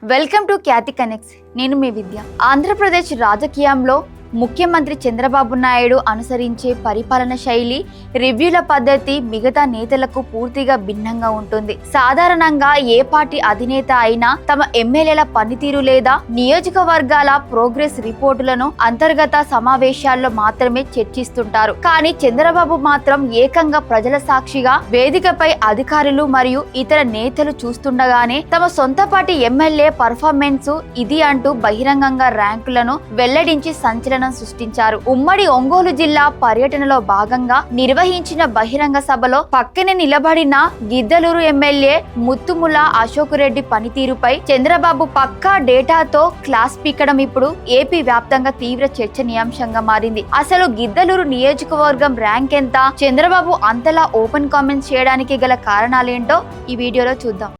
Welcome to Khyati connects. నేను మీ విద్య. ఆంధ్రప్రదేశ్ రాజకీయంలో ముఖ్యమంత్రి చంద్రబాబు నాయుడు అనుసరించే పరిపాలన శైలి, రివ్యూల పద్ధతి మిగతా నేతలకు పూర్తిగా భిన్నంగా ఉంటుంది. సాధారణంగా ఏ పార్టీ అధినేత అయినా తమ ఎమ్మెల్యేల పనితీరు లేదా నియోజకవర్గాల ప్రోగ్రెస్ రిపోర్టులను అంతర్గత సమావేశాల్లో మాత్రమే చర్చిస్తుంటారు. కానీ చంద్రబాబు మాత్రం ఏకంగా ప్రజల సాక్షిగా వేదికపై అధికారులు మరియు ఇతర నేతలు చూస్తుండగానే తమ సొంత పార్టీ ఎమ్మెల్యే పర్ఫార్మెన్స్ ఇది అంటూ బహిరంగంగా ర్యాంకులను వెల్లడించి సంచలనం సృష్టించారు. ఉమ్మడి ఒంగోలు జిల్లా పర్యటనలో భాగంగా నిర్వహించిన బహిరంగ సభలో పక్కనే నిలబడిన గిద్దలూరు ఎమ్మెల్యే ముత్తుముల అశోక్ రెడ్డి పనితీరుపై చంద్రబాబు పక్కా డేటాతో క్లాస్ పీకడం ఇప్పుడు ఏపీ వ్యాప్తంగా తీవ్ర చర్చనీయాంశంగా మారింది. అసలు గిద్దలూరు నియోజకవర్గం ర్యాంక్ ఎంత, చంద్రబాబు అంతలా ఓపెన్ కామెంట్స్ చేయడానికి గల కారణాలేంటో ఈ వీడియోలో చూద్దాం.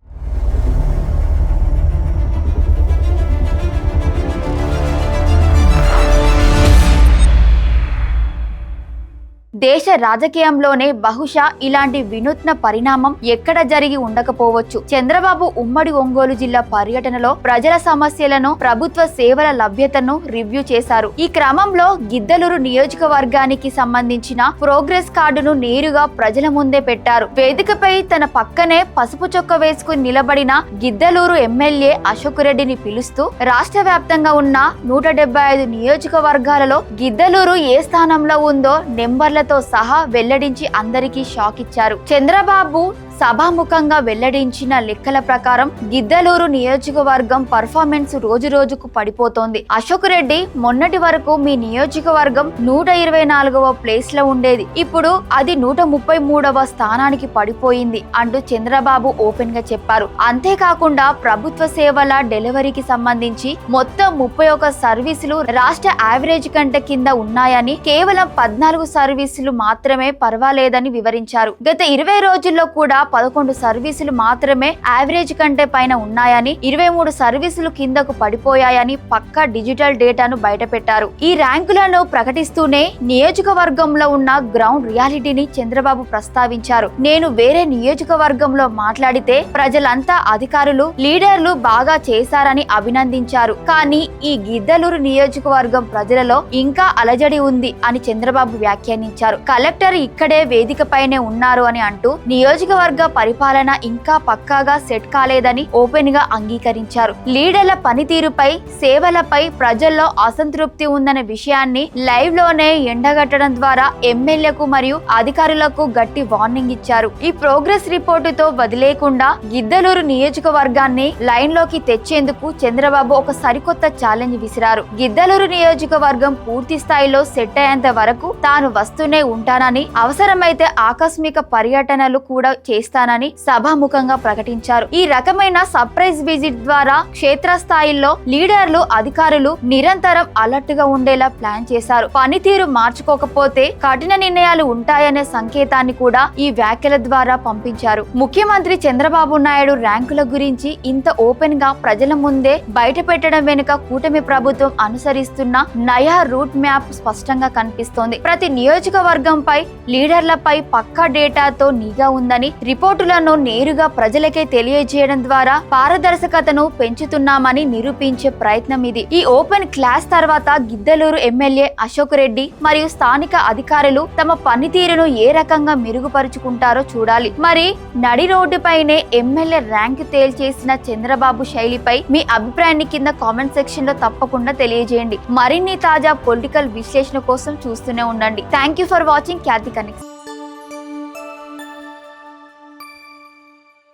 దేశ రాజకీయంలోనే బహుశా ఇలాంటి వినూత్న పరిణామం ఎక్కడ జరిగి ఉండకపోవచ్చు. చంద్రబాబు ఉమ్మడి ఒంగోలు జిల్లా పర్యటనలో ప్రజల సమస్యలను, ప్రభుత్వ సేవల లభ్యతను రివ్యూ చేశారు. ఈ క్రమంలో గిద్దలూరు నియోజకవర్గానికి సంబంధించిన ప్రోగ్రెస్ కార్డును నేరుగా ప్రజల ముందే పెట్టారు. వేదికపై తన పక్కనే పసుపు చొక్క వేసుకుని నిలబడిన గిద్దలూరు ఎమ్మెల్యే అశోక్ రెడ్డిని పిలుస్తూ రాష్ట్ర వ్యాప్తంగా ఉన్న 175 నియోజకవర్గాలలో గిద్దలూరు ఏ స్థానంలో ఉందో నెంబర్ల సహా వెల్లడించి అందరికీ షాక్ ఇచ్చారు. చంద్రబాబు సభాముఖంగా వెల్లడించిన లెక్కల ప్రకారం గిద్దలూరు నియోజకవర్గం పర్ఫార్మెన్స్ రోజు రోజుకు పడిపోతోంది. అశోక్ రెడ్డి మొన్నటి వరకు మీ నియోజకవర్గం 124వ ప్లేస్ లో ఉండేది, ఇప్పుడు అది 133వ స్థానానికి పడిపోయింది అంటూ చంద్రబాబు ఓపెన్ గా చెప్పారు. అంతేకాకుండా ప్రభుత్వ సేవల డెలివరీకి సంబంధించి మొత్తం 31 సర్వీసులు రాష్ట్ర యావరేజ్ కంటే కింద ఉన్నాయని, కేవలం 14 సర్వీసులు మాత్రమే పర్వాలేదని వివరించారు. గత 20 రోజుల్లో కూడా 11 సర్వీసులు మాత్రమే యావరేజ్ కంటే పైన ఉన్నాయని, 23 సర్వీసులు కిందకు పడిపోయాయని పక్కా డిజిటల్ డేటాను బయటపెట్టారు. ఈ ర్యాంకులను ప్రకటిస్తూనే నియోజకవర్గంలో ఉన్న గ్రౌండ్ రియాలిటీని చంద్రబాబు ప్రస్తావించారు. నేను వేరే నియోజకవర్గంలో మాట్లాడితే ప్రజలంతా అధికారులు, లీడర్లు బాగా చేశారని అభినందించారు. కానీ ఈ గిద్దలూరు నియోజకవర్గం ప్రజలలో ఇంకా అలజడి ఉంది అని చంద్రబాబు వ్యాఖ్యానించారు. కలెక్టర్ ఇక్కడే వేదికపైనే ఉన్నారు అని అంటూ నియోజకవర్గ పరిపాలన ఇంకా పక్కాగా సెట్ కాలేదని ఓపెన్ గా అంగీకరించారు. లీడర్ల పనితీరుపై, సేవలపై ప్రజల్లో అసంతృప్తి ఉందనే విషయాన్ని లైవ్ లోనే ఎండగట్టడం ద్వారా ఎమ్మెల్యేకు మరియు అధికారులకు గట్టి వార్నింగ్ ఇచ్చారు. ఈ ప్రోగ్రెస్ రిపోర్టుతో వదిలేకుండా గిద్దలూరు నియోజకవర్గాన్ని లైన్ లోకి తెచ్చేందుకు చంద్రబాబు ఒక సరికొత్త ఛాలెంజ్ విసిరారు. గిద్దలూరు నియోజకవర్గం పూర్తి స్థాయిలో సెట్ అయ్యేంత వరకు తాను వస్తూనే ఉంటానని, అవసరమైతే ఆకస్మిక పర్యటనలు కూడా చేస్తానని సభాముఖంగా ప్రకటించారు. ఈ రకమైన సర్ప్రైజ్ విజిట్ ద్వారా క్షేత్రస్థాయిలో లీడర్లు, అధికారులు నిరంతరం అలర్ట్ గా ఉండేలా ప్లాన్ చేశారు. పనితీరు మార్చుకోకపోతే కఠిన నిర్ణయాలు ఉంటాయనే సంకేతాన్ని కూడా ఈ వ్యాఖ్యల ద్వారా పంపించారు. ముఖ్యమంత్రి చంద్రబాబు నాయుడు ర్యాంకుల గురించి ఇంత ఓపెన్ గా ప్రజల ముందే బయట పెట్టడం వెనుక కూటమి ప్రభుత్వం అనుసరిస్తున్న నయా రూట్ మ్యాప్ స్పష్టంగా కనిపిస్తోంది. ప్రతి నియోజకవర్గంపై, లీడర్లపై పక్కా డేటాతో నిఘా ఉందని, రిపోర్టులను నేరుగా ప్రజలకే తెలియజేయడం ద్వారా పారదర్శకతను పెంచుతున్నామని నిరూపించే ప్రయత్నం ఇది. ఈ ఓపెన్ క్లాస్ తర్వాత గిద్దలూరు ఎమ్మెల్యే అశోక్ రెడ్డి మరియు స్థానిక అధికారులు తమ పనితీరును ఏ రకంగా మెరుగుపరుచుకుంటారో చూడాలి. మరి నడి రోడ్డుపైనే ఎమ్మెల్యే ర్యాంక్ తేల్చేసిన చంద్రబాబు శైలిపై మీ అభిప్రాయాన్ని కింద కామెంట్ సెక్షన్ లో తప్పకుండా తెలియజేయండి. మరిన్ని తాజా పొలిటికల్ విశ్లేషణ కోసం చూస్తూనే ఉండండి. Thank you for watching Khyati connects.